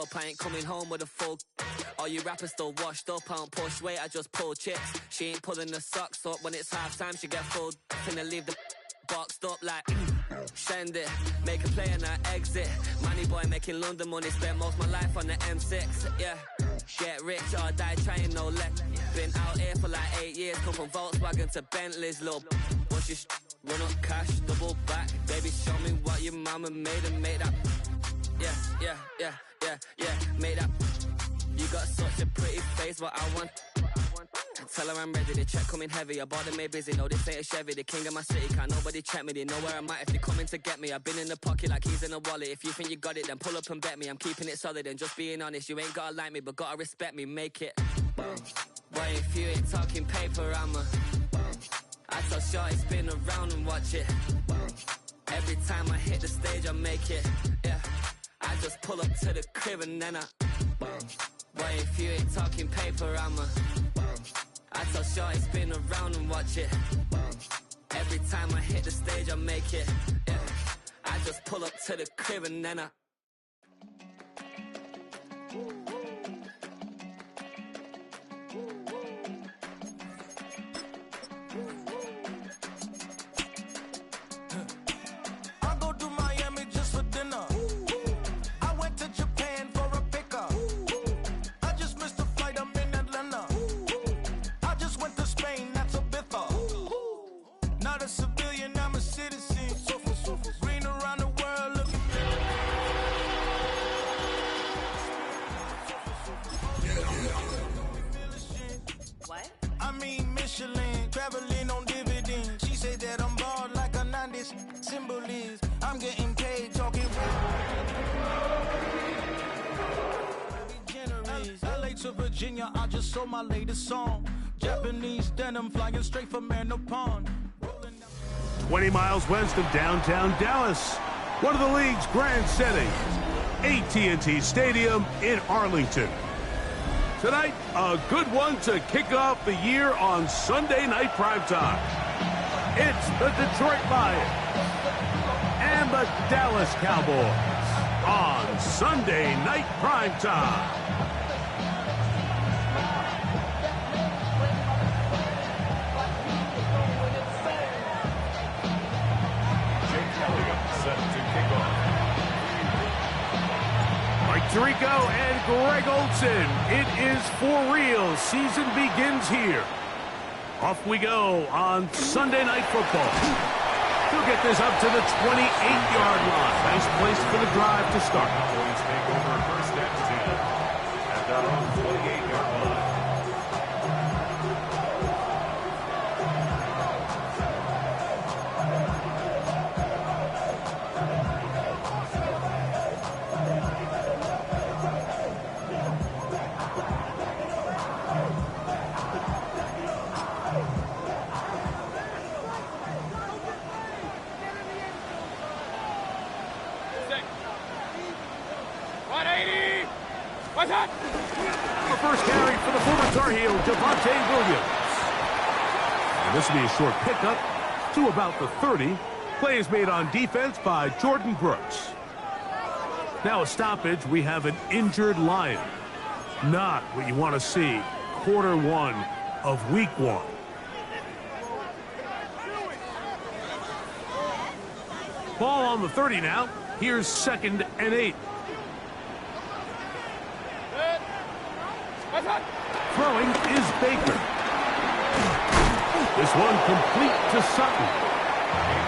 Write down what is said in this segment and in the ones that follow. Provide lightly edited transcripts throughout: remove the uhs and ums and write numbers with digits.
up, I ain't coming home with a full. All you rappers still washed up, I don't push weight, I just pull chips. She ain't pulling the socks up, when it's half time she get full. Finna leave the boxed up like send it, make a play and I exit. Money boy making London money, spent most of my life on the M6. Yeah, get rich or die trying, no let. Been out here for like 8 years, come from Volkswagen to Bentley's, little. Once you run up cash, double back. Baby, show me what your mama made and make that. Yeah, made that. You got such a pretty face, what I want. Tell her I'm ready, the check coming heavy. I bought them made busy, no this ain't a Chevy. The king of my city, can't nobody check me. They know where I'm at if they coming to get me. I've been in the pocket like keys in a wallet. If you think you got it, then pull up and bet me. I'm keeping it solid and just being honest. You ain't gotta like me, but gotta respect me, make it. Boy, if you ain't talking paper, I tell shorty spin around and watch it. Every time I hit the stage, I make it. Yeah, I just pull up to the crib and then boy, if you ain't talking paper, I tell shorty spin around and watch it. Every time I hit the stage, I make it. Yeah, I just pull up to the crib and then traveling on dividends. She said that I'm bald like a 90s symbol is. I'm getting paid talking LA to Virginia, I just sold my latest song. Japanese denim flying straight from Manapon. 20 miles west of downtown Dallas, one of the league's grand settings, AT&T Stadium in Arlington. Tonight, a good one to kick off the year on Sunday Night Primetime. It's the Detroit Lions and the Dallas Cowboys on Sunday Night Primetime. Tirico and Greg Olsen. It is for real. Season begins here. Off we go on Sunday Night Football. He'll get this up to the 28-yard line. Nice place for the drive to start. Cowboys take over first and 10 at their own 28-yard line. The first carry for the former Tar Heel, Javonte Williams. And this will be a short pickup to about the 30. Play is made on defense by Jordan Brooks. Now a stoppage, we have an injured Lion. Not what you want to see. Quarter one of week one. Ball on the 30 now. Here's 2nd and 8. Throwing is Baker. This one complete to Sutton.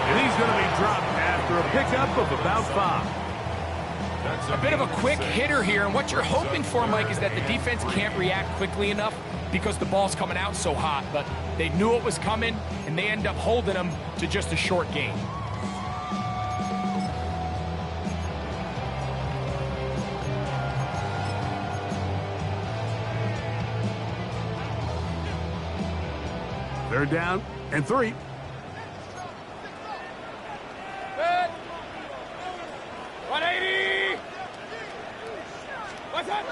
And he's going to be dropped after a pickup of about 5. A bit of a quick hitter here, and what you're hoping for, Mike, is that the defense can't react quickly enough because the ball's coming out so hot. But they knew it was coming, and they end up holding them to just a short gain. They're down and 3. Good. 180. What's that?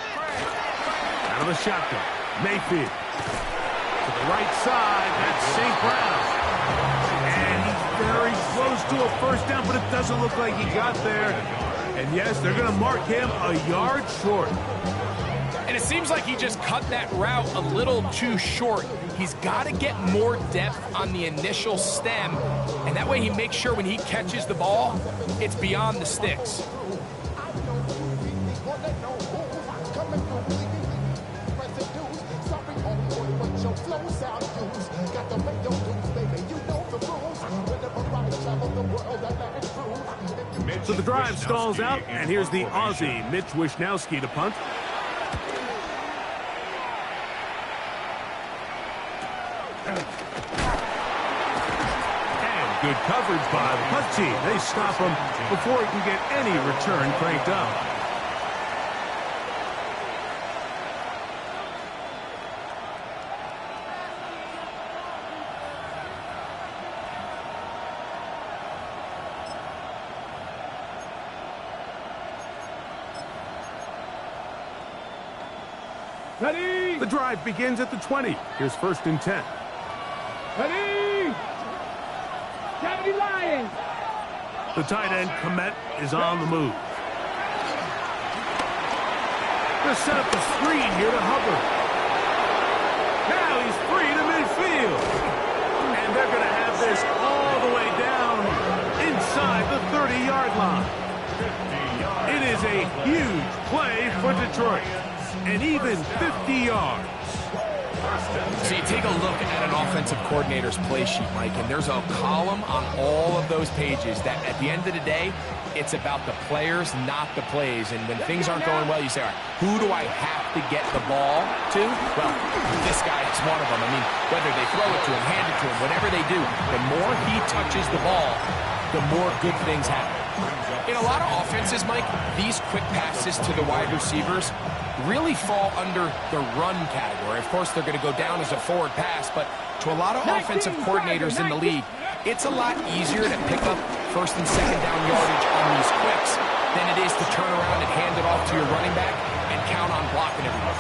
Out of the shotgun. Mayfield. To the right side. That's St. Brown. And he's very close to a first down, but it doesn't look like he got there. And yes, they're going to mark him a yard short. And it seems like he just cut that route a little too short. He's got to get more depth on the initial stem, and that way he makes sure when he catches the ball, it's beyond the sticks. So the drive stalls out, and here's the Aussie, Mitch Wishnowsky, to punt. And good coverage by the punt team. They stop him before he can get any return cranked up. Ready? The drive begins at the 20. Here's 1st and 10. Ready? Kennedy Lions. The tight end, Komet, is on the move. They set up the screen here to Hubbard. Now he's free to midfield. And they're going to have this all the way down inside the 30-yard line. It is a huge play for Detroit. And even 50 yards. So you take a look at an offensive coordinator's play sheet, Mike, and there's a column on all of those pages that at the end of the day, it's about the players, not the plays. And when things aren't going well, you say, all right, who do I have to get the ball to? Well, this guy is one of them. I mean, whether they throw it to him, hand it to him, whatever they do, the more he touches the ball, the more good things happen. In a lot of offenses, Mike, these quick passes to the wide receivers really fall under the run category. Of course, they're going to go down as a forward pass, but to a lot of offensive coordinators in the league, it's a lot easier to pick up 1st and 2nd down yardage on these quicks than it is to turn around and hand it off to your running back and count on blocking everyone.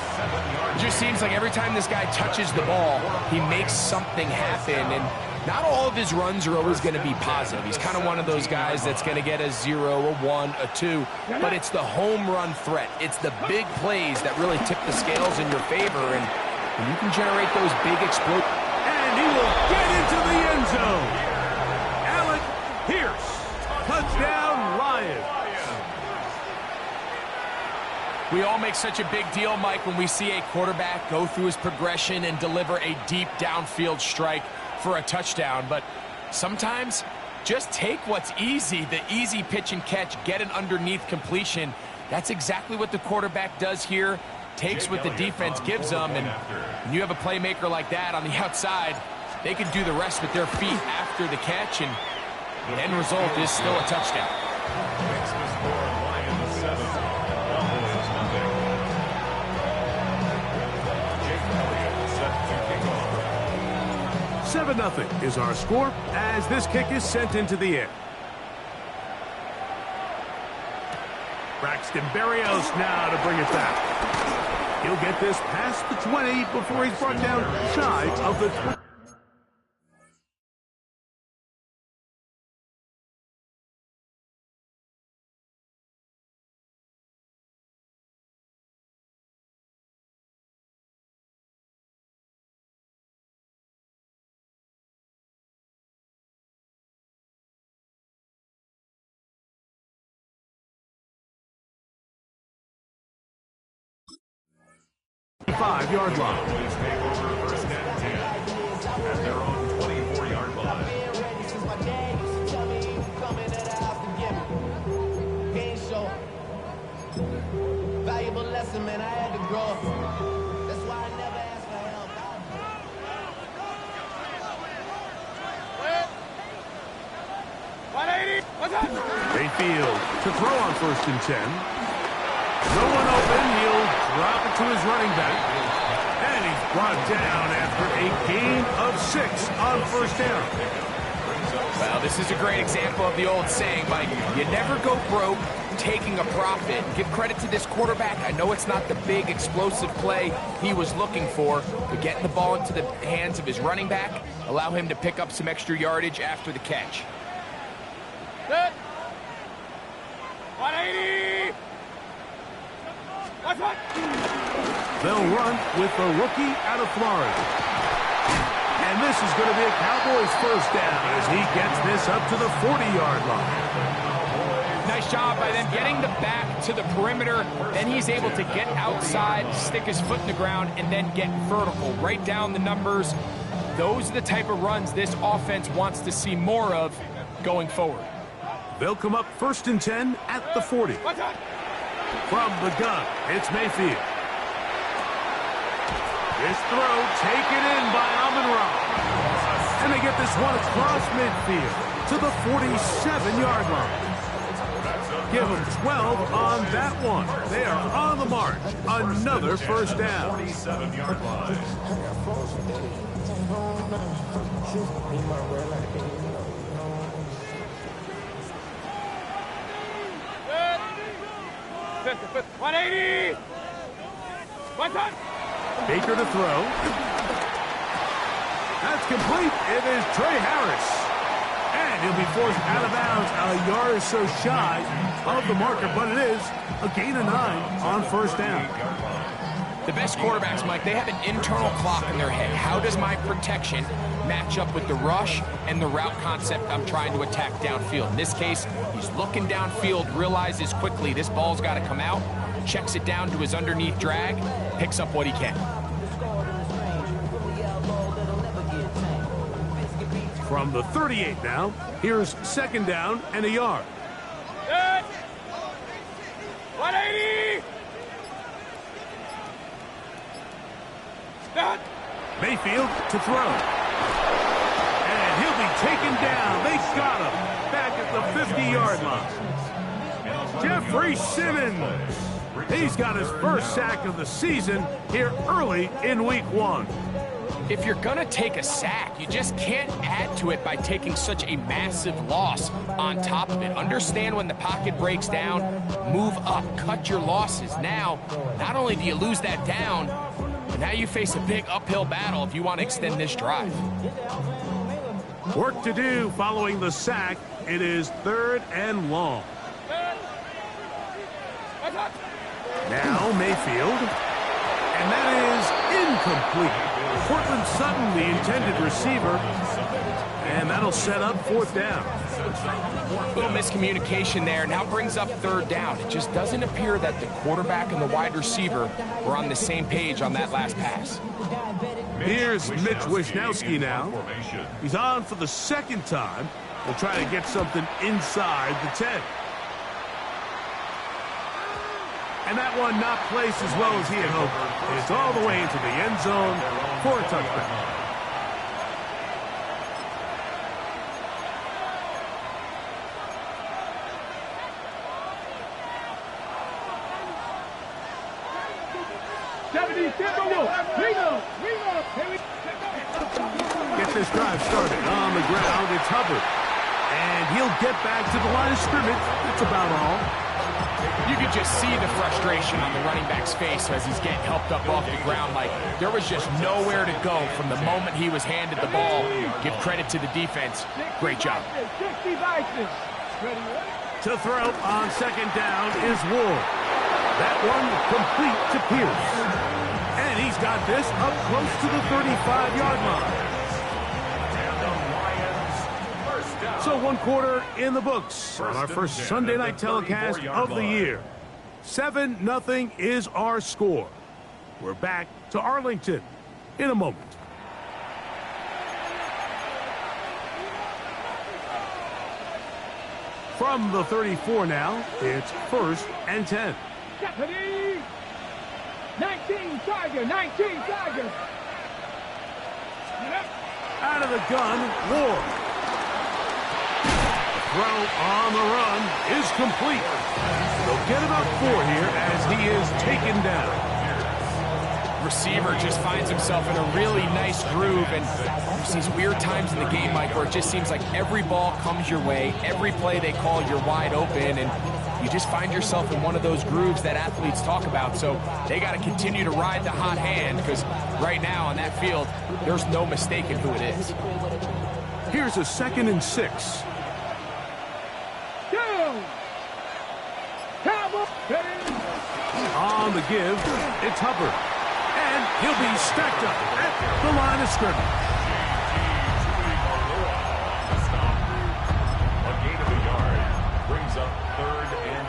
It just seems like every time this guy touches the ball, he makes something happen, and not all of his runs are always going to be positive. He's kind of one of those guys that's going to get a 0, a 1, a 2, but it's the home run threat. It's the big plays that really tip the scales in your favor, and when you can generate those big explosions. And he will get into the end zone. Alec Pierce, touchdown Lions. We all make such a big deal, Mike, when we see a quarterback go through his progression and deliver a deep downfield strike for a touchdown, but sometimes just take what's easy, the easy pitch and catch, get an underneath completion. That's exactly what the quarterback does here, takes what the defense gives them, and when you have a playmaker like that on the outside, they can do the rest with their feet after the catch, and the end result is still a touchdown. 7-0 is our score as this kick is sent into the air. Braxton Berrios now to bring it back. He'll get this past the 20 before he's brought down shy of the 20. Five-yard line. Please take over 1st and 10 at their own 24-yard line. Valuable lesson, man. I had to grow up. That's why I never asked for help. Mayfield to throw on 1st and 10. No one open. He'll drop it to his running back. And he's brought down after a gain of 6 on 1st down. Well, this is a great example of the old saying, Mike, you never go broke taking a profit. Give credit to this quarterback. I know it's not the big explosive play he was looking for, but getting the ball into the hands of his running back, allow him to pick up some extra yardage after the catch. Good. 180! They'll run with the rookie out of Florida. And this is going to be a Cowboys first down as he gets this up to the 40-yard line. Nice job by them getting the back to the perimeter. Then he's able to get outside, stick his foot in the ground, and then get vertical. Right down the numbers. Those are the type of runs this offense wants to see more of going forward. They'll come up 1st and 10 at the 40. From the gun, it's Mayfield. This throw taken in by Amon-Ra. And they get this one across midfield to the 47-yard line. Give them 12 on that one. They are on the mark. Another first down. 47-yard line. Good. 180! One time! Baker to throw. That's complete. It is Trey Harris. And he'll be forced out of bounds a yard or so shy of the marker, but it is a gain of 9 on first down. The best quarterbacks, Mike, they have an internal clock in their head. How does my protection match up with the rush and the route concept I'm trying to attack downfield? In this case, he's looking downfield, realizes quickly this ball's got to come out, checks it down to his underneath drag, picks up what he can. From the 38 now, here's 2nd down and a yard. Good. 180! Good. Mayfield to throw. And he'll be taken down. They got him back at the 50-yard line. Jeffrey Simmons. He's got his first sack of the season here early in week 1. If you're going to take a sack, you just can't add to it by taking such a massive loss on top of it. Understand when the pocket breaks down, move up, cut your losses. Now, not only do you lose that down, but now you face a big uphill battle if you want to extend this drive. Work to do following the sack. It is 3rd and long. Now Mayfield. And that is incomplete. Cortland Sutton, the intended receiver. And that'll set up 4th down. A little miscommunication there. Now brings up 3rd down. It just doesn't appear that the quarterback and the wide receiver were on the same page on that last pass. Here's Mitch Wishnowsky now. He's on for the 2nd time. He'll try to get something inside the 10. And that one not placed as well as he had hoped. It's all the way into the end zone for a touchdown. Get this drive started on the ground. It's Hubbard. And he'll get back to the line of scrimmage. That's about all. You could just see the frustration on the running back's face as he's getting helped up off the ground. Like, there was just nowhere to go from the moment he was handed the ball. Give credit to the defense. Great job. To throw on 2nd down is Ward. That one complete to Pierce. And he's got this up close to the 35-yard line. So 1 quarter in the books on our first Sunday night telecast of the year. 7-0 is our score. We're back to Arlington in a moment. From the 34 now, it's 1st and 10. 19 Tiger. Out of the gun, Ward. Throw on the run is complete. They'll get about 4 here as he is taken down. Receiver just finds himself in a really nice groove, and there's these weird times in the game, Mike, where it just seems like every ball comes your way, every play they call, you're wide open, and you just find yourself in one of those grooves that athletes talk about. So they got to continue to ride the hot hand, because right now on that field, there's no mistaking who it is. Here's a 2nd and 6. On the give, it's Hubbard. And he'll be stacked up at the line of scrimmage. A gain of a yard brings up 3rd and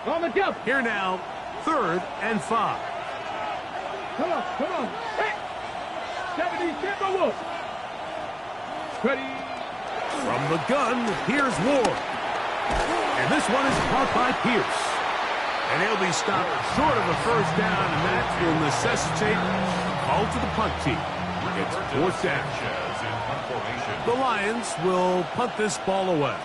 5. On the jump. Here now, 3rd and 5. Come on. Hey! 70, Timberwolves. Ready. From the gun, here's Ward. And this one is caught by Pierce. And he'll be stopped short of a first down, and that will necessitate a call to the punt team. It's 4th down. Sanchez in punt formation. The Lions will punt this ball away.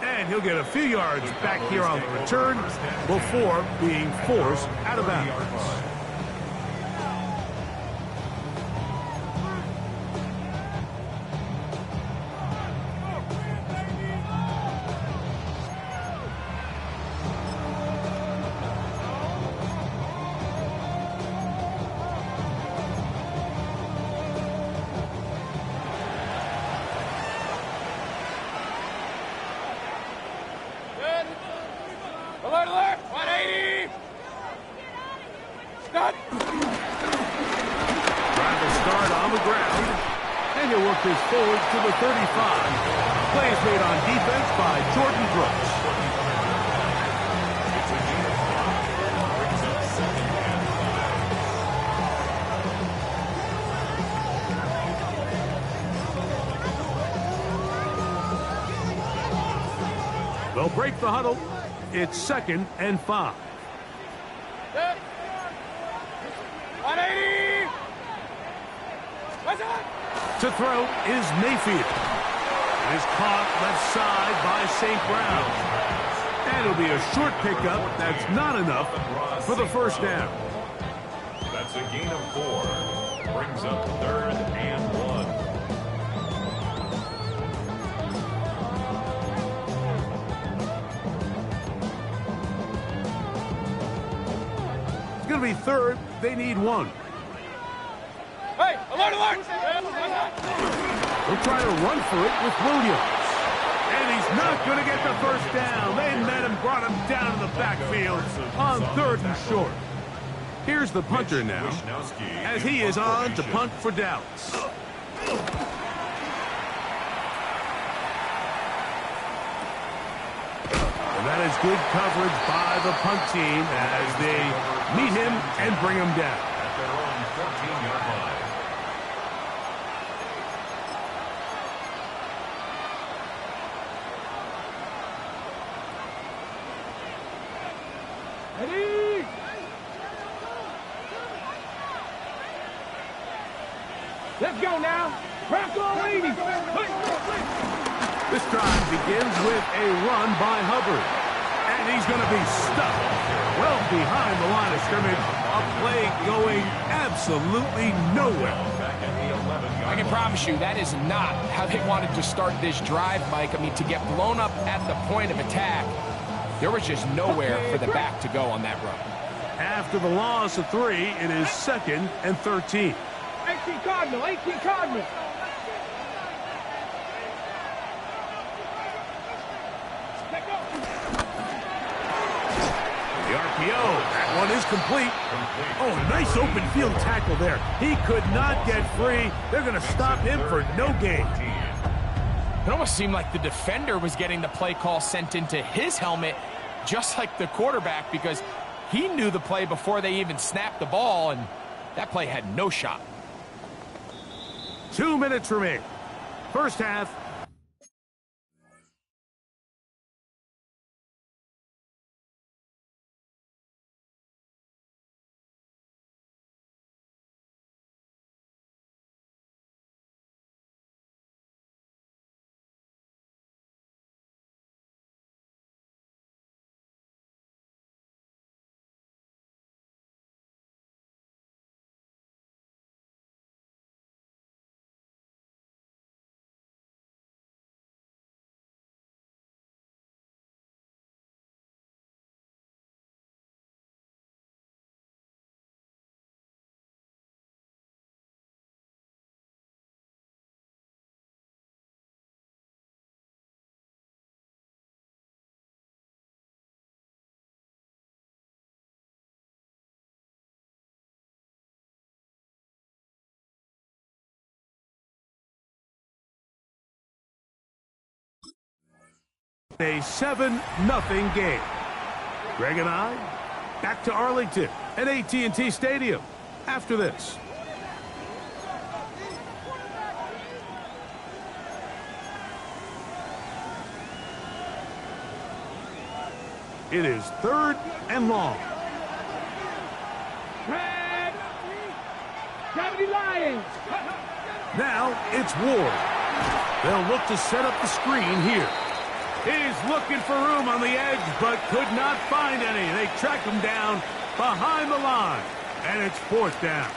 And he'll get a few yards back here on the return before being forced out of bounds. Alert! 180! Stop! Trying to start on the ground. And he'll work this forward to the 35. Play is made on defense by Jordan Brooks. It's a gain of 5. Brings up 2nd and 5. They'll break the huddle. It's 2nd and 5. 180! What's up? To throw is Mayfield. It is caught left side by St. Brown. And it'll be a short pickup. That's not enough for the first down. That's a gain of 4. Brings up 3rd and 1. It's going to be 3rd. They need 1. Hey, alert! They'll try to run for it with Williams. And he's not going to get the first down. They met him, brought him down in the backfield on 3rd and short. Here's the punter now, as he is on to punt for Dallas. And that is good coverage by the punt team as they meet him and bring him down. At their own 14-yard line. Ready? Let's go now. Bronco ladies. This drive begins with a run by Hubbard. And he's going to be stuck well behind the line of scrimmage. A play going absolutely nowhere. Back at the 11-yard I can promise you that is not how they wanted to start this drive, Mike. I mean, to get blown up at the point of attack, there was just nowhere for the back to go on that run. After the loss of 3, it is 2nd and 13. 18 Cardinal. The RPO, that one is complete. Oh, nice open field tackle there. He could not get free. They're going to stop him for no gain. It almost seemed like the defender was getting the play call sent into his helmet, just like the quarterback, because he knew the play before they even snapped the ball, and that play had no shot. 2 minutes remain. First half, A 7-0 game. Greg and I, back to Arlington at AT&T Stadium after this. It is 3rd and long. Red! 70 Lions! Now it's Ward. They'll look to set up the screen here. He's looking for room on the edge, but could not find any. They track him down behind the line, and it's 4th down.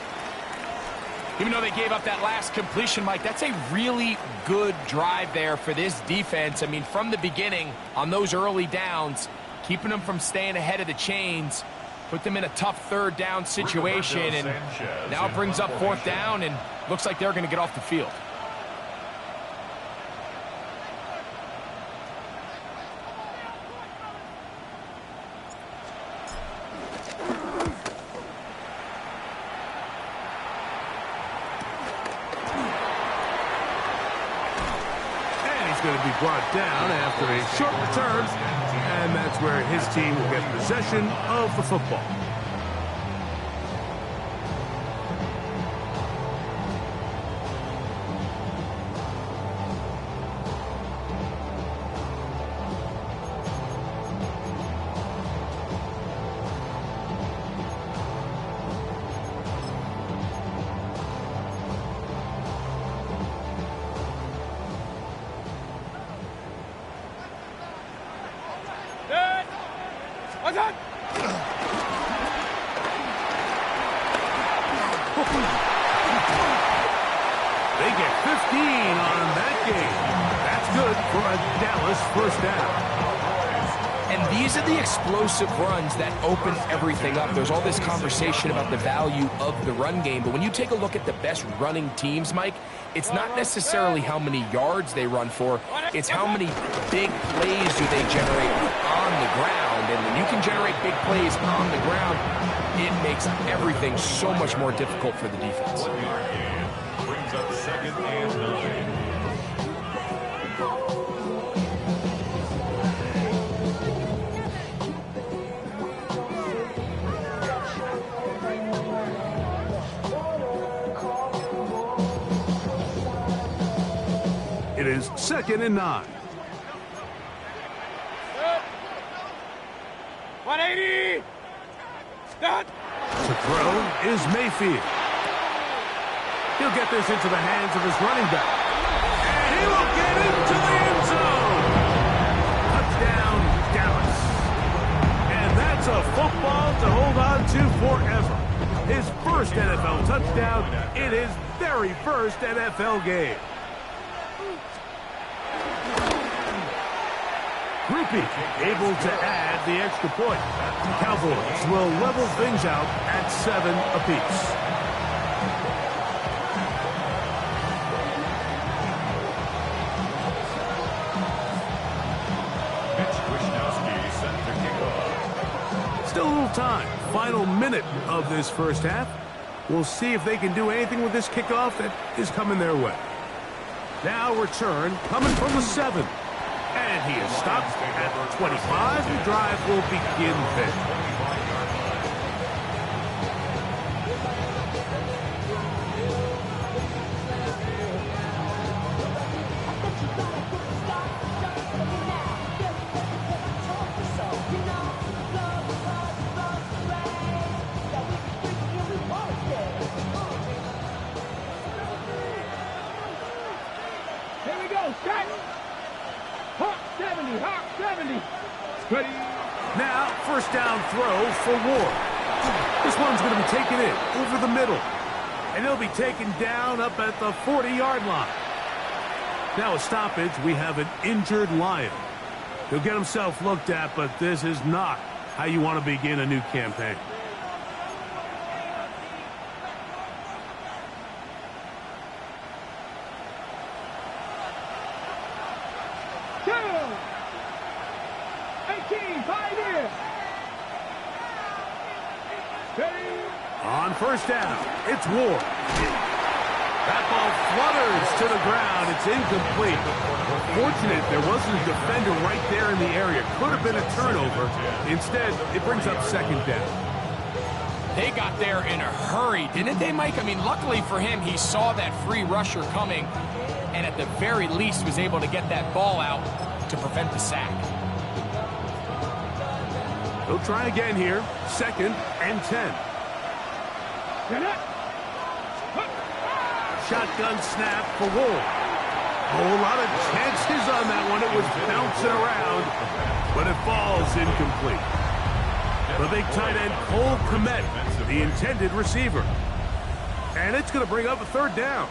Even though they gave up that last completion, Mike, that's a really good drive there for this defense. I mean, from the beginning, on those early downs, keeping them from staying ahead of the chains, put them in a tough 3rd down situation, and now it brings up 4th down, and looks like they're going to get off the field. Going to be brought down after a short return, and that's where his team will get possession of the football. They get 15 on that game. That's good for a Dallas 1st down. And these are the explosive runs that open everything up. There's all this conversation about the value of the run game, but when you take a look at the best running teams, Mike, it's not necessarily how many yards they run for, it's how many big plays do they generate on the ground. And when you can generate big plays on the ground, it makes everything so much more difficult for the defense. 1-yard gain brings up 2nd and 9. It is 2nd and 9. 180! Stop! To throw is Mayfield. He'll get this into the hands of his running back. And he will get into the end zone. Touchdown, Dallas. And that's a football to hold on to forever. His first NFL touchdown in his very first NFL game. Grupe able to add the extra point. Cowboys will level things out at 7 apiece. Mitch Wishnowsky set to kick off. Still a little time. Final minute of this 1st half. We'll see if they can do anything with this kickoff that is coming their way. Now return coming from the 7. And he is stopped at 25. The drive will begin there. Here we go, start! Hawk 70, Hawk 70. Ready? Now, 1st down throw for Ward. This one's going to be taken in over the middle. And he'll be taken down up at the 40-yard line. Now a stoppage, we have an injured Lion. He'll get himself looked at, but this is not how you want to begin a new campaign. On 1st down, it's Ward. That ball flutters to the ground. It's incomplete. Fortunate there wasn't a defender right there in the area. Could have been a turnover. Instead, it brings up second down. They got there in a hurry, didn't they, Mike? I mean, luckily for him, he saw that free rusher coming and at the very least was able to get that ball out to prevent the sack. They'll try again here. 2nd and 10. Shotgun snap for Wolf. A whole lot of chances on that one. It was bouncing around, but it falls incomplete. The big tight end, Cole Kmet, the intended receiver. And it's going to bring up a 3rd down.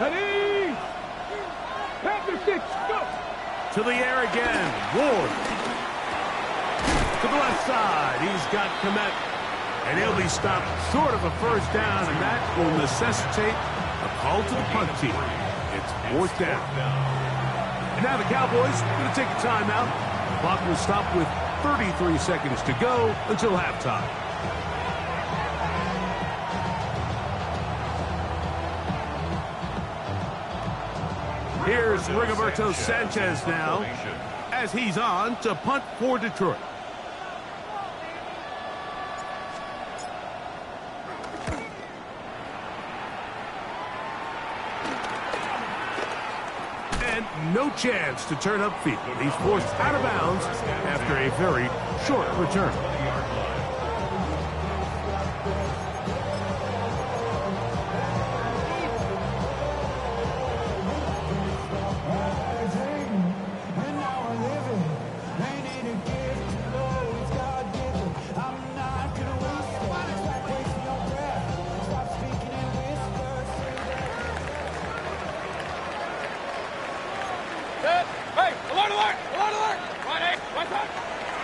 Ready? Panther 6, go! To the air again. Ward. To the left side. He's got Kmet. And he'll be stopped short of a 1st down, and that will necessitate a call to the punt team. It's 4th down. And now the Cowboys are going to take a timeout. The clock will stop with 33 seconds to go until halftime. Here's Rigoberto Sanchez now as he's on to punt for Detroit. And no chance to turn upfield. He's forced out of bounds after a very short return.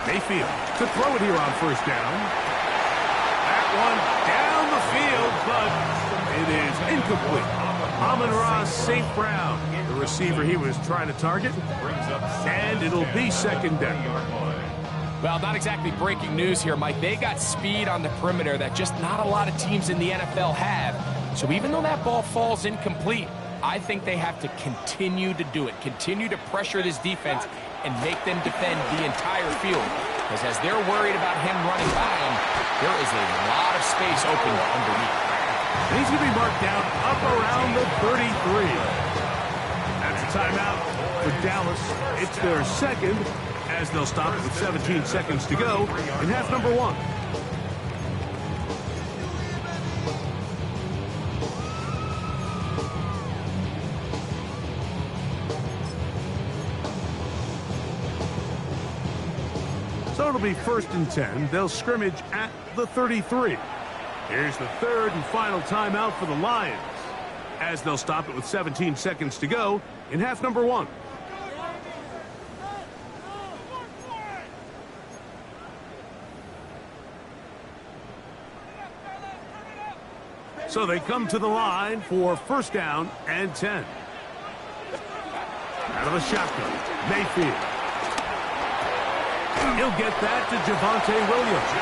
Mayfield to throw it here on 1st down. That one down the field, but it is incomplete. Amon-Ra St. Brown, the receiver he was trying to target, and it'll be 2nd down. Well, not exactly breaking news here, Mike. They got speed on the perimeter that just not a lot of teams in the NFL have. So even though that ball falls incomplete, I think they have to continue to do it, continue to pressure this defense and make them defend the entire field. Because as they're worried about him running by them, there is a lot of space open underneath. And he's going to be marked down up around the 33. That's a timeout for Dallas. It's their 2nd as they'll stop with 17 seconds to go in half number 1. So it'll be 1st and 10. They'll scrimmage at the 33. Here's the 3rd and final timeout for the Lions as they'll stop it with 17 seconds to go in half number 1. So they come to the line for 1st down and 10. Out of the shotgun, Mayfield. He'll get that to Javonte Williams.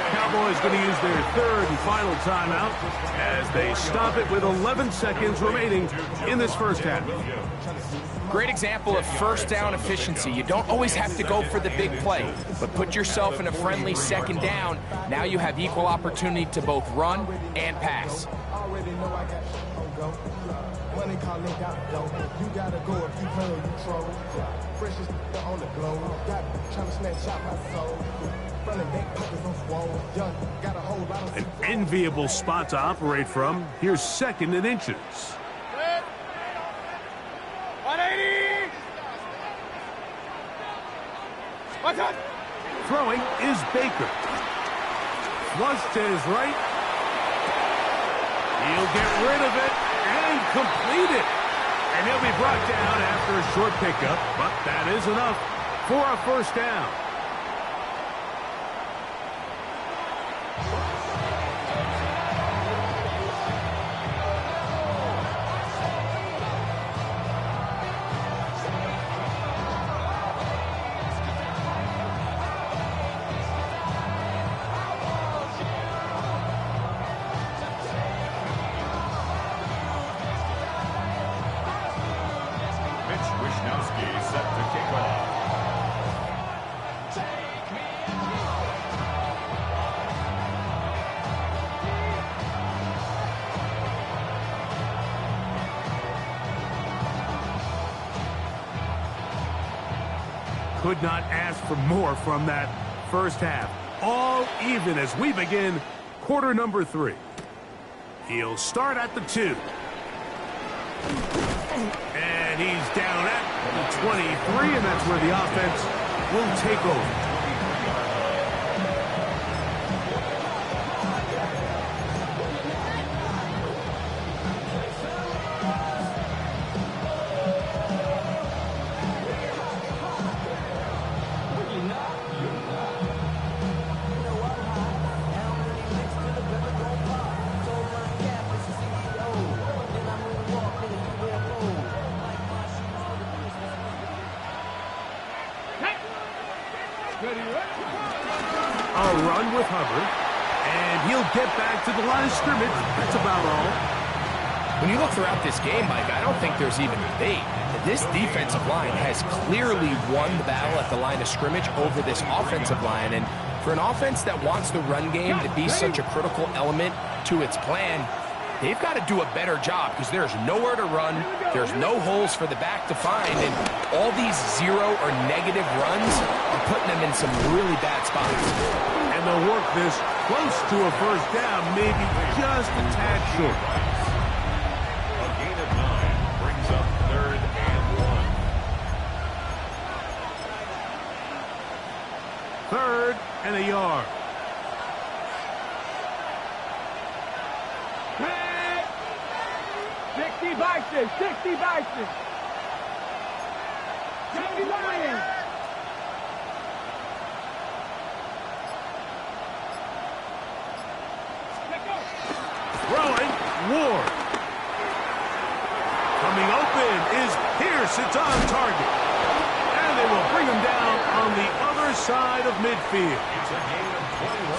Cowboys going to use their 3rd and final timeout as they stop it with 11 seconds remaining in this 1st half. Great example of 1st down efficiency. You don't always have to go for the big play, but put yourself in a friendly 2nd down. Now you have equal opportunity to both run and pass. Money calling got dough. You gotta go if you play or you troll. Freshest on the globe. Got trying to snatch out my soul. Running back pockets on swole. Young got a whole lot of. An enviable spot to operate from. Here's 2nd and inches. 180. What's up? Throwing is Baker. Flush to his right. He'll get rid of it. And complete it. And he'll be brought down after a short pickup, but that is enough for a 1st down. Could not ask for more from that first half. All even as we begin quarter number 3. He'll start at the 2. And he's down at the 23, and that's where the offense will take over. A run with Hubbard, and he'll get back to the line of scrimmage. That's about all. When you look throughout this game, Mike, I don't think there's even debate. This defensive line has clearly won the battle at the line of scrimmage over this offensive line. And for an offense that wants the run game to be such a critical element to its plan, they've got to do a better job because there's nowhere to run. There's no holes for the back to find. And all these zero or negative runs are putting them in some really bad spots. And they'll work this close to a first down, maybe just a tad short. A gain of 9 brings up 3rd and 1. 3rd and a yard. Hey! 60 Bison, 60 Bison. 70 Lions. Throwing, Ward. Coming open is Pierce. It's on target. And they will bring him down on the other side of midfield. It's a gain of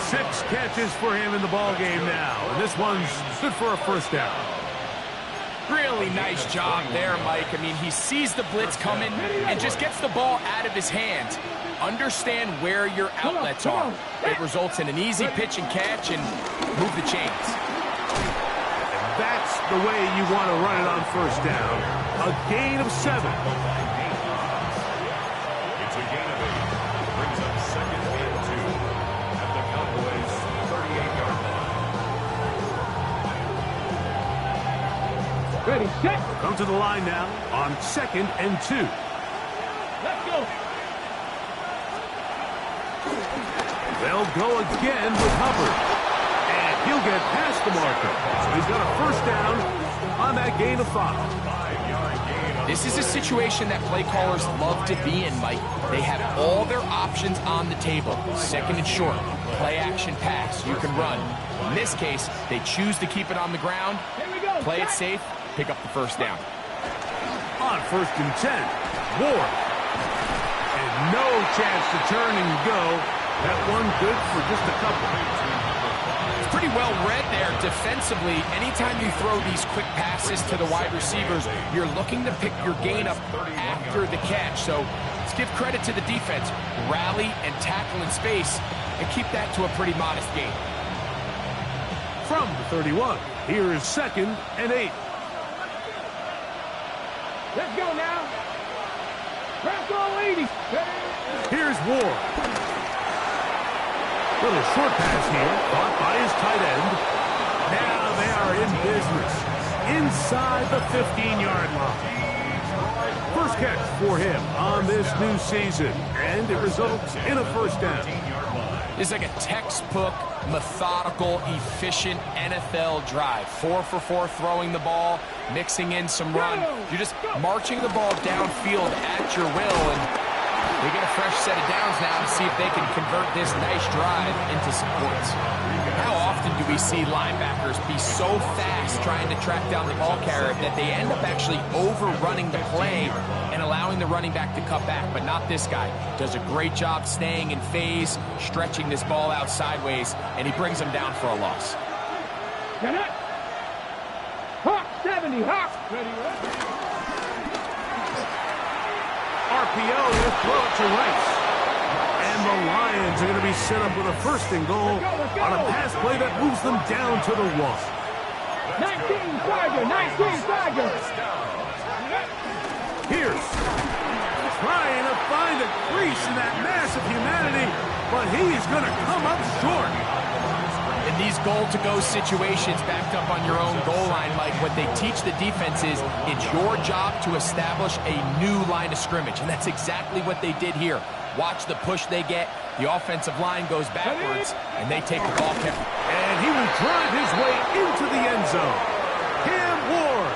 21. 6 catches for him in the ball game now. And this one's good for a first down. Really nice job there, Mike. I mean, he sees the blitz coming and just gets the ball out of his hands. Understand where your outlets are. It results in an easy pitch and catch and move the chains. That's the way you want to run it on first down. A gain of 7. It's a gain of 8. Brings up 2nd and 2 at the Cowboys' 38-yard line. Ready, set. Come to the line now on 2nd and 2. Let's go. They'll go again with Hubbard. And he'll get past the marker. So he's got a first down on that gain of 5. 5-yard gain. This is a situation that play callers love to be in, Mike. They have all their options on the table. 2nd and short, play action pass, you can run. In this case, they choose to keep it on the ground, Here we go. play it safe, pick up the first down. On 1st and 10, Ward. And no chance to turn and go. That one good for just a couple. It's pretty well read there defensively. Anytime you throw these quick passes to the wide receivers, you're looking to pick your gain up after the catch. So let's give credit to the defense. Rally and tackle in space and keep that to a pretty modest gain. From the 31, here is 2nd and 8. Let's go now. Press all 80. Here's Ward. Little short pass here, caught by his tight end. Now they are in business inside the 15-yard line. First catch for him on this new season, and it results in a first down. It's like a textbook, methodical, efficient NFL drive. 4 for 4 throwing the ball, mixing in some run. You're just marching the ball downfield at your will, and they get a fresh set of downs now to see if they can convert this nice drive into some points. How often do we see linebackers be so fast trying to track down the ball carrier that they end up actually overrunning the play and allowing the running back to cut back? But not this guy. Does a great job staying in phase, stretching this ball out sideways, and he brings them down for a loss. Get it. Hawk 70, Hawk. Ready, ready. RPO will throw it to Rice. And the Lions are going to be set up with a 1st and goal on a pass play that moves them down to the 1. 19 Tiger, 19 Tiger. Pierce trying to find a crease. facing that mass of humanity, but he is going to come up short. In these goal-to-go situations backed up on your own goal line, Mike, what they teach the defense is it's your job to establish a new line of scrimmage, and that's exactly what they did here. Watch the push they get. The offensive line goes backwards, and they take the ball carefully. And he will drive his way into the end zone. Cam Ward,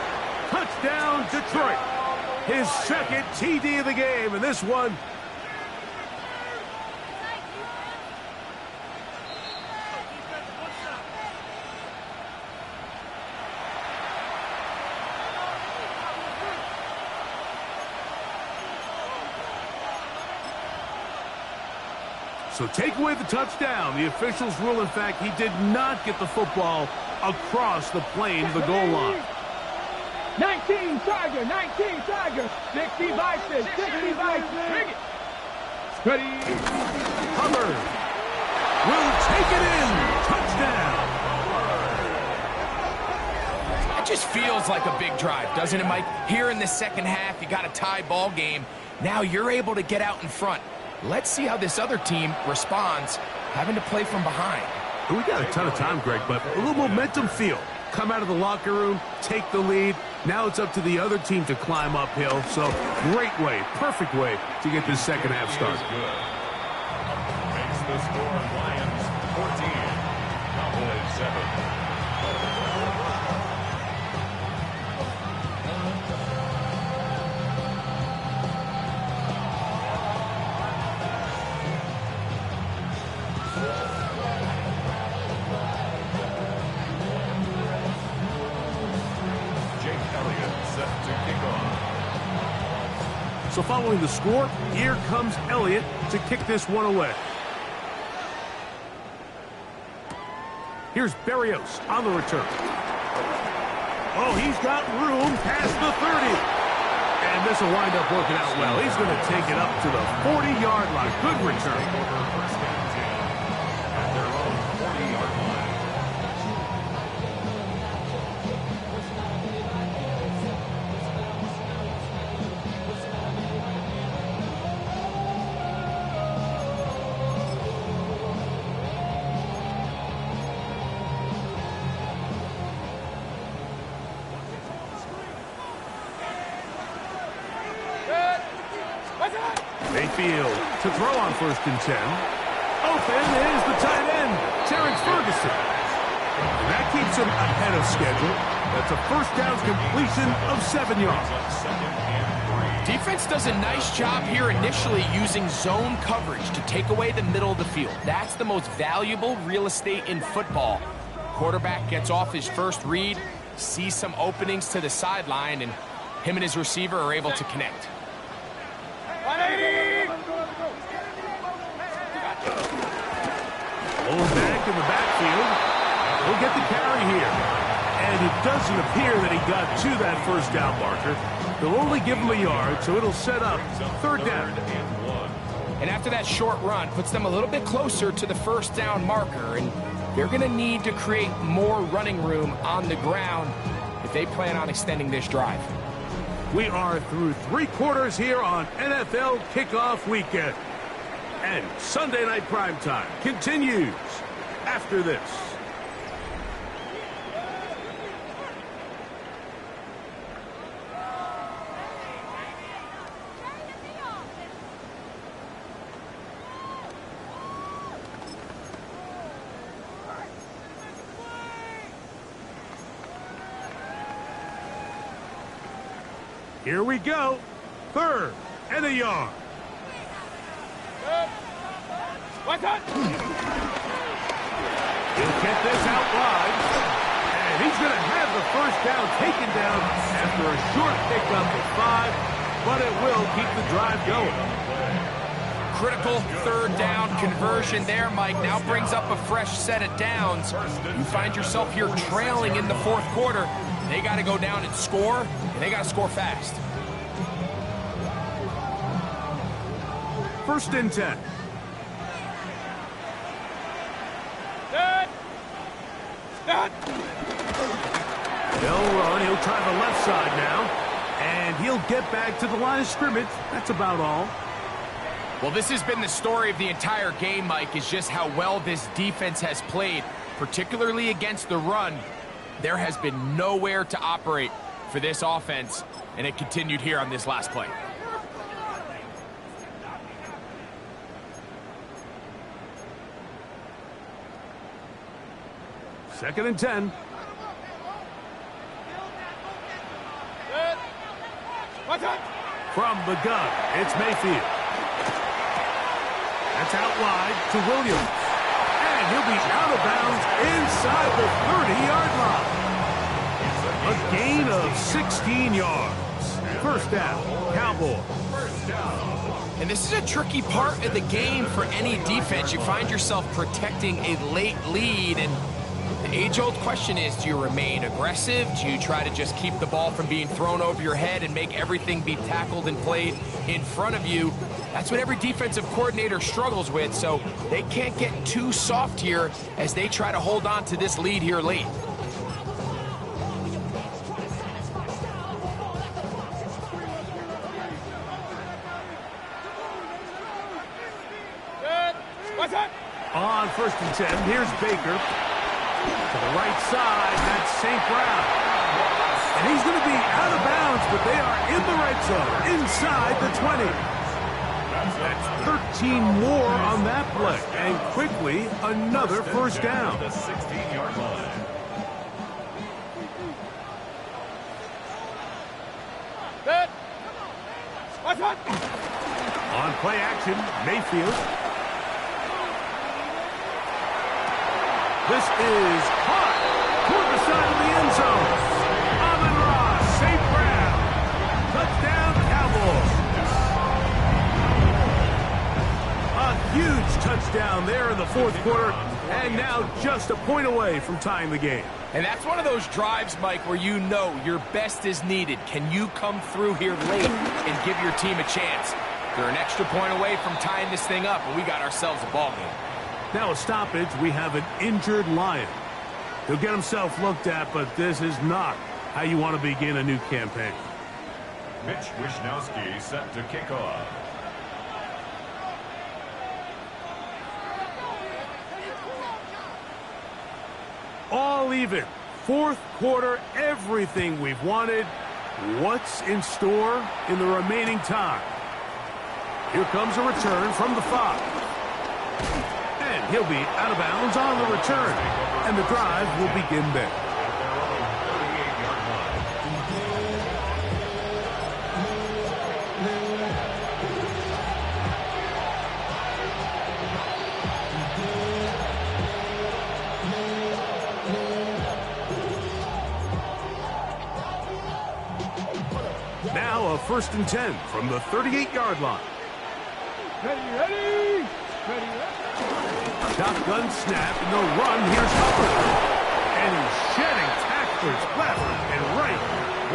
touchdown Detroit. His second TD of the game, and this one so take away the touchdown. The officials rule, in fact, he did not get the football across the plane to the goal line. 19 Tiger, 19 Tiger, 60 Bison, 60 Bison. Bring it. Ready. Hubbard will take it in. Touchdown. It just feels like a big drive, doesn't it, Mike? Here in the second half, you got a tie ball game. Now you're able to get out in front. Let's see how this other team responds, having to play from behind. We got a ton of time, Greg, but a little momentum feel. Come out of the locker room, take the lead. Now it's up to the other team to climb uphill. So great way, perfect way to get this second half started. Makes the score Lions 14, Cowboys 7. So following the score, here comes Elliott to kick this one away. Here's Berrios on the return. Oh, he's got room past the 30. And this will wind up working out well. He's going to take it up to the 40-yard line. Good return. At their own 40-yard line. Mayfield to throw on 1st and 10. Open is the tight end, Terrence Ferguson. And that keeps him ahead of schedule. That's a first down completion of 7 yards. Defense does a nice job here initially using zone coverage to take away the middle of the field. That's the most valuable real estate in football. Quarterback gets off his first read, sees some openings to the sideline, and him and his receiver are able to connect. 180. Pulling back in the backfield. He'll get the carry here. And it doesn't appear that he got to that first down marker. They'll only give him a yard, so it'll set up 3rd down. And after that short run, puts them a little bit closer to the first down marker, and they're going to need to create more running room on the ground if they plan on extending this drive. We are through 3 quarters here on NFL Kickoff Weekend. And Sunday Night Primetime continues after this. Here we go. 3rd and a yard. What's up? He'll get this out wide. And he's going to have the first down taken down after a short pickup of 5. But it will keep the drive going. Critical 3rd down conversion there, Mike. Now brings up a fresh set of downs. You find yourself here trailing in the 4th quarter. They got to go down and score, and they got to score fast. 1st and 10. He'll run. He'll try the left side now. And he'll get back to the line of scrimmage. That's about all. Well, this has been the story of the entire game, Mike, is just how well this defense has played, particularly against the run. There has been nowhere to operate for this offense, and it continued here on this last play. Second and 10. From the gun, it's Mayfield. That's out wide to Williams. And he'll be out of bounds inside the 30-yard line. A gain of 16 yards. First down, Cowboys. And this is a tricky part of the game for any defense. You find yourself protecting a late lead, and the age-old question is, do you remain aggressive? Do you try to just keep the ball from being thrown over your head and make everything be tackled and played in front of you? That's what every defensive coordinator struggles with, so they can't get too soft here as they try to hold on to this lead here late. On first and 10, here's Baker. To the right side, that's St. Brown. And he's going to be out of bounds, but they are in the red zone, inside the 20. That's 13 more on that play. And quickly, another first down. The 16-yard line. On play action, Mayfield. This is hot toward the side of the end zone. Amon-Ra, St. Brown. Touchdown, Cowboys. A huge touchdown there in the fourth quarter, and now just a point away from tying the game. And that's one of those drives, Mike, where you know your best is needed. Can you come through here late and give your team a chance? They're an extra point away from tying this thing up, and we got ourselves a ball game. Now a stoppage, we have an injured Lion. He'll get himself looked at, but this is not how you want to begin a new campaign. Mitch Wishnowsky set to kick off. All even. Fourth quarter, everything we've wanted. What's in store in the remaining time? Here comes a return from the 5. And he'll be out of bounds on the return. And the drive will begin there. Now a first and 10 from the 38-yard line. Ready. Shotgun snap, and they'll run. Here's Hubbard. And he's shedding tacklers left and right,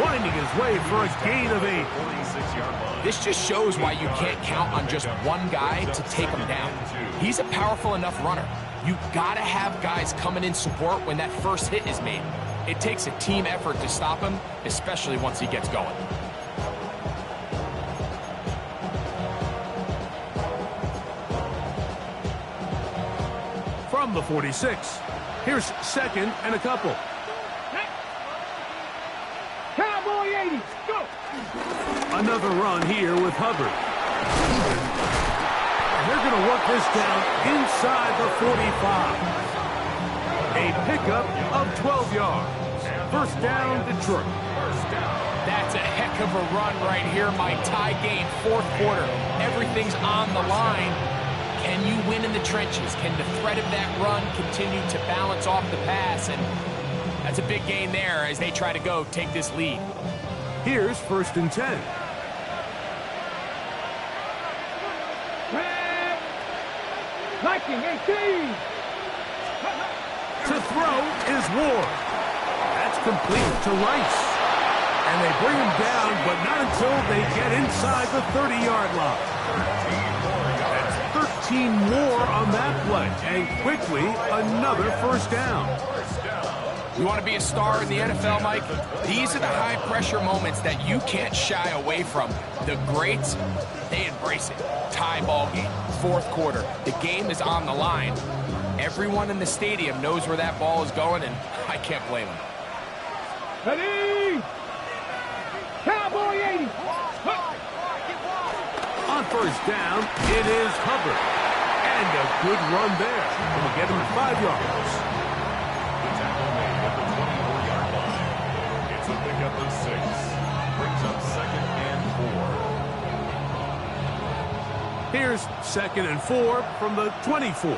winding his way for a gain of 8. 46-yard line. This just shows why you can't count on just one guy to take him down. He's a powerful enough runner. You gotta have guys coming in support when that first hit is made. It takes a team effort to stop him, especially once he gets going. From the 46, here's second and a couple. Cowboy 80, go! Another run here with Hubbard. And they're going to work this down inside the 45. A pickup of 12 yards. First down, Detroit. That's a heck of a run right here, my tie game, fourth quarter. Everything's on the line. Can you win in the trenches? Can the threat of that run continue to balance off the pass? And that's a big gain there as they try to go take this lead. Here's first and 10. Viking 18. To throw is Ward. That's complete to Rice. And they bring him down, but not until they get inside the 30-yard line. That's 13 more on that play. And quickly, another first down. You want to be a star in the NFL, Mike? These are the high-pressure moments that you can't shy away from. The greats, they embrace it. Tie ball game, fourth quarter. The game is on the line. Everyone in the stadium knows where that ball is going, and I can't blame them. Ready? Cowboy 80. On first down, it is Hubbard. And a good run there. We'll get him 5 yards. The tackle made at the 24-yard line. It's a pickup of 6. Brings up 2nd and 4. Here's 2nd and 4 from the 24.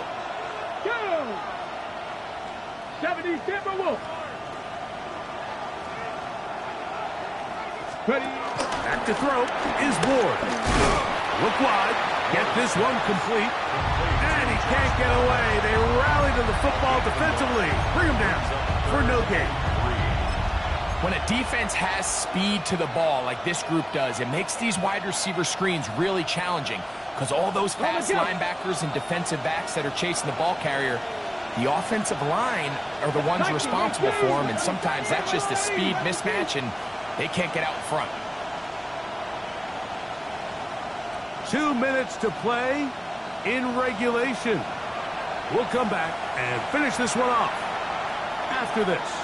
Go! 70 Timberwolves. Ready? Back to throw is Ward. Look wide. Get this one complete. And he can't get away. They rally to the football defensively. Bring him down for no gain. When a defense has speed to the ball like this group does, it makes these wide receiver screens really challenging because all those fast linebackers and defensive backs that are chasing the ball carrier, the offensive line are the ones responsible for them, and sometimes that's just a speed mismatch, and they can't get out in front. 2 minutes to play in regulation. We'll come back and finish this one off after this.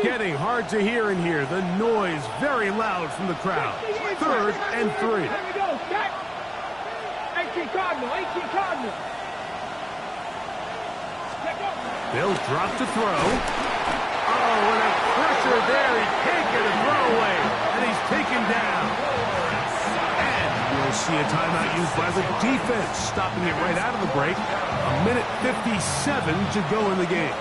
Getting hard to hear in here. The noise very loud from the crowd. 3rd and 3. Here we go, Scott. 18 Cardinal, 18 Cardinal. They'll drop to throw. Oh, and a pressure there. He can't get a throw away. And he's taken down. And we'll see a timeout used by the defense, stopping it right out of the break. 1:57 to go in the game.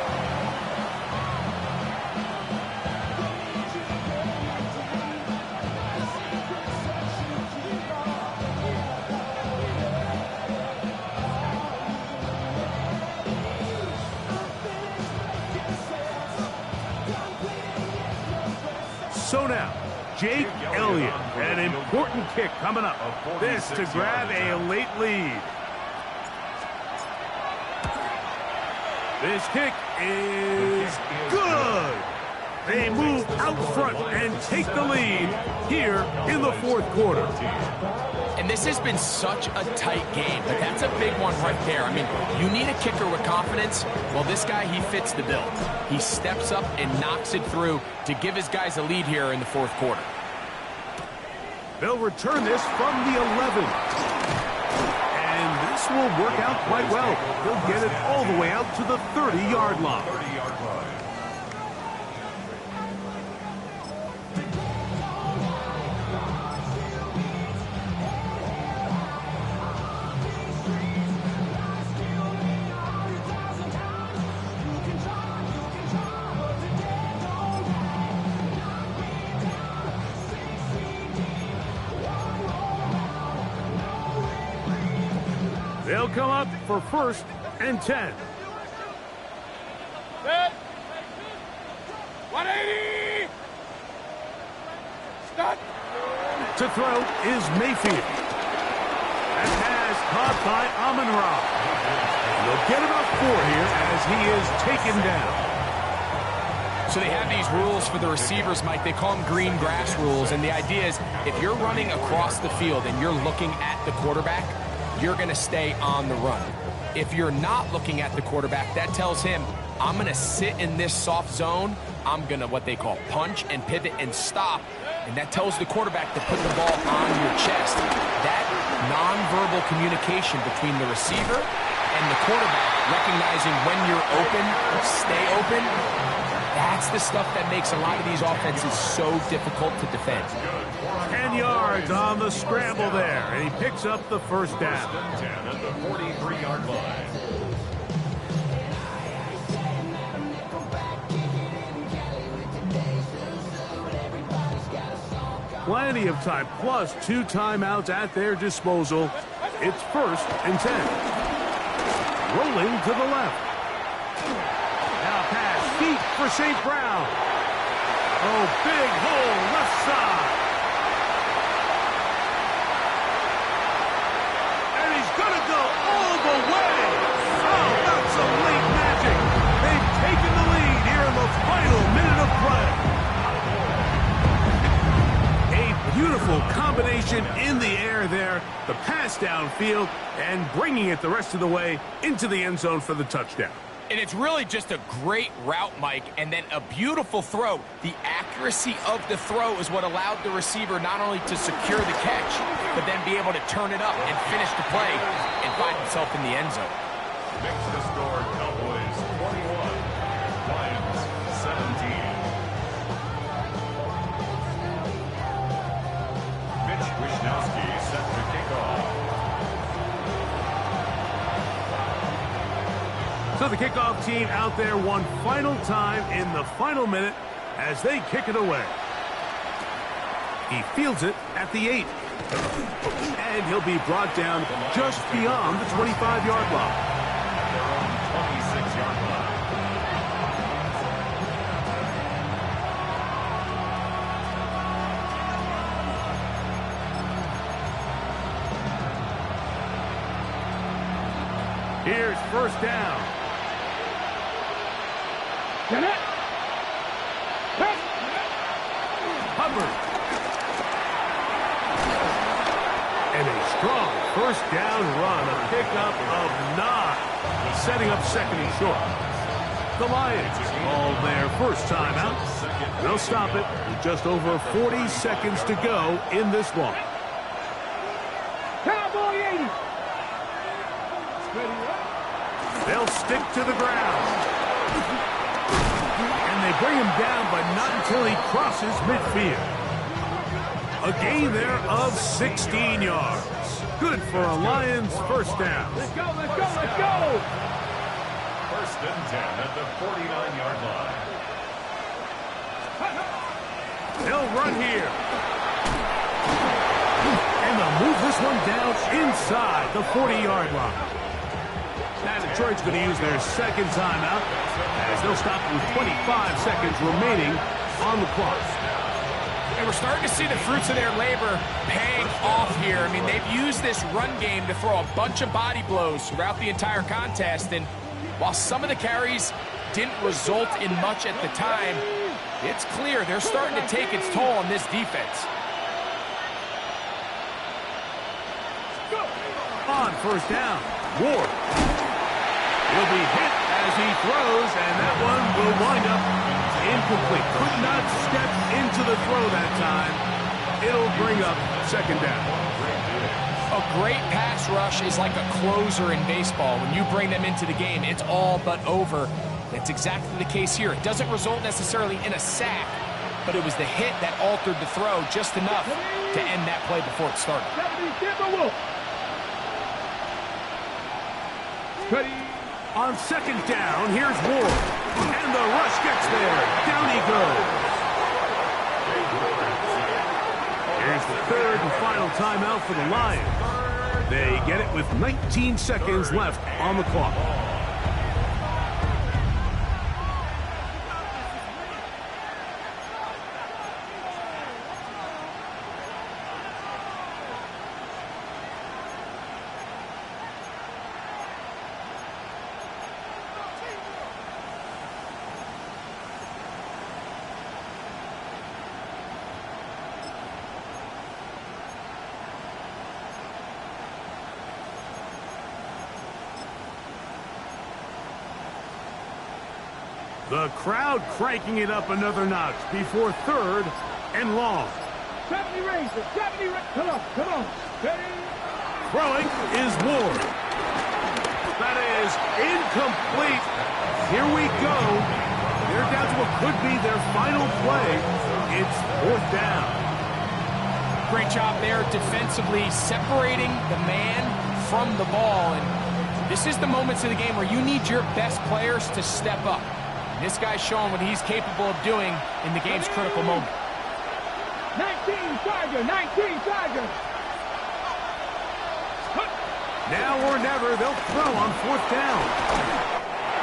So now, Jake Elliott, an important kick coming up. This to grab a late lead. This kick is good. They move out front and take the lead here in the fourth quarter. And this has been such a tight game, but that's a big one right there. I mean, you need a kicker with confidence. Well, this guy, he fits the bill. He steps up and knocks it through to give his guys a lead here in the fourth quarter. They'll return this from the 11. And this will work out quite well. They'll get it all the way out to the 30-yard line. They'll come up for 1st and 10. Set. 180. Stop. To throw is Mayfield. That pass caught by Amon-Ra. They'll get about 4 here as he is taken down. So they have these rules for the receivers, Mike. They call them green grass rules. And the idea is if you're running across the field and you're looking at the quarterback, you're going to stay on the run. If you're not looking at the quarterback, that tells him, I'm going to sit in this soft zone. I'm going to what they call punch and pivot and stop. And that tells the quarterback to put the ball on your chest. That nonverbal communication between the receiver and the quarterback, recognizing when you're open, stay open, that's the stuff that makes a lot of these offenses so difficult to defend. 10 yards on the scramble there, and he picks up the first down. 10 at the 43-yard line. Plenty of time, plus 2 timeouts at their disposal. It's 1st and 10. Rolling to the left. Now pass deep for St. Brown. Oh, big hole left side. And he's going to go all the way. Oh, that's a late pass downfield and bringing it the rest of the way into the end zone for the touchdown. And it's really just a great route, Mike, and then a beautiful throw. The accuracy of the throw is what allowed the receiver not only to secure the catch, but then be able to turn it up and finish the play and find himself in the end zone. Makes the score Cowboys 21, Lions 17. Mitch Wishnowsky set to kick off. So the kickoff team out there one final time in the final minute as they kick it away. He fields it at the 8. And he'll be brought down just beyond the 25-yard line. Their own 26-yard line. Here's first down. Hubbard. And a strong first down run, a pickup of 9, setting up second and short. The Lions call their first timeout. They'll stop it with just over 40 seconds to go in this one. Cowboy 80. They'll stick to the ground. And they bring him down, but not until he crosses midfield. A gain there of 16 yards. Good for a Lions first down. Let's go, let's go, let's go! First and 10 at the 49-yard line. They'll run here. And they'll move this one down inside the 40-yard line. Now Detroit's going to use their second timeout as they'll stop with 25 seconds remaining on the clock. And we're starting to see the fruits of their labor paying off here. I mean, they've used this run game to throw a bunch of body blows throughout the entire contest. And while some of the carries didn't result in much at the time, it's clear they're starting to take its toll on this defense. On first down, Ward. He'll be hit as he throws, and that one will wind up incomplete. Could not step into the throw that time. It'll bring up second down. A great pass rush is like a closer in baseball. When you bring them into the game, it's all but over. That's exactly the case here. It doesn't result necessarily in a sack, but it was the hit that altered the throw just enough to end that play before it started. On second down, here's Ward. And the rush gets there. Down he goes. Here's the third and final timeout for the Lions. They get it with 19 seconds left on the clock. The crowd cranking it up another notch before third and long. 70 Rangers, 70 Rangers. Come on, come on. Throwing is Ward. That is incomplete. Here we go. They're down to what could be their final play. It's fourth down. Great job there defensively, separating the man from the ball. And this is the moments of the game where you need your best players to step up. This guy's showing what he's capable of doing in the game's critical moment. 19 Tiger, 19 Tiger. Now or never, they'll throw on fourth down.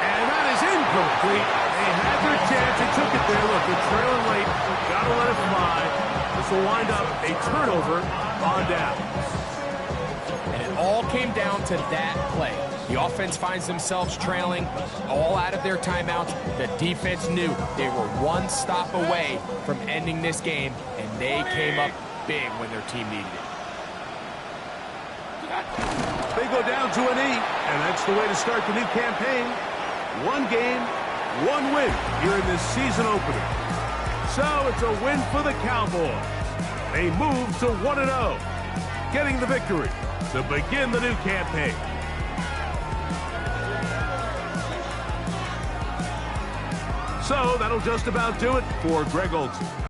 And that is incomplete. They had their chance. They took it there. Look, they're trailing late. Got to let it fly. This will wind up a turnover on down. And it all came down to that play. The offense finds themselves trailing, all out of their timeouts. The defense knew they were one stop away from ending this game, and they came up big when their team needed it. They go down to a knee, and that's the way to start the new campaign. One game, one win here in this season opener. So it's a win for the Cowboys. They move to 1-0, getting the victory to begin the new campaign. So that'll just about do it for Greg Olsen.